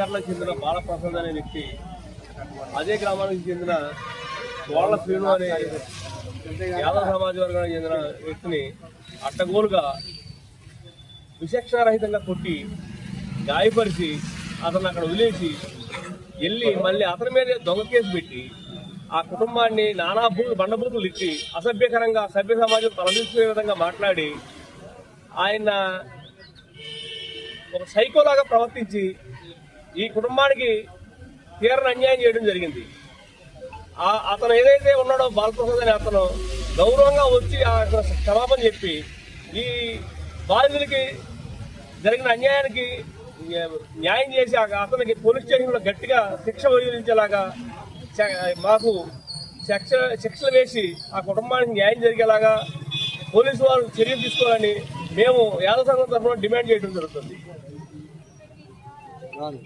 మంచిర్లకు చెందిన బాలప్రసాద్ అనే వ్యక్తి, అదే గ్రామానికి చెందిన గోళ్ల శ్రీను అనే యాదవ సమాజ వర్గానికి చెందిన వ్యక్తిని అడ్డగోలుగా విచక్షణారహితంగా కొట్టి గాయపరిచి అతను అక్కడ వదిలేసి వెళ్ళి మళ్ళీ అతని మీద దొంగ కేసు పెట్టి ఆ కుటుంబాన్ని నానా బండబూతులు ఇచ్చి అసభ్యకరంగా సభ్య సమాజం తలదించుకునే విధంగా మాట్లాడి ఆయన ఒక సైకోలాగా ప్రవర్తించి ఈ కుటుంబానికి తీరని అన్యాయం చేయడం జరిగింది. అతను ఏదైతే ఉన్నాడో బాలప్రసాద్ అనే అతను గౌరవంగా వచ్చి క్షమాపణ చెప్పి ఈ బాధితులకి జరిగిన అన్యాయానికి న్యాయం చేసి అతనికి పోలీస్ స్టేషన్లో గట్టిగా శిక్ష విధించేలాగా మాకు శిక్షలు వేసి ఆ కుటుంబానికి న్యాయం జరిగేలాగా పోలీసు వారు చర్యలు తీసుకోవాలని మేము యాదవ సంఘం తరఫున డిమాండ్ చేయడం జరుగుతుంది.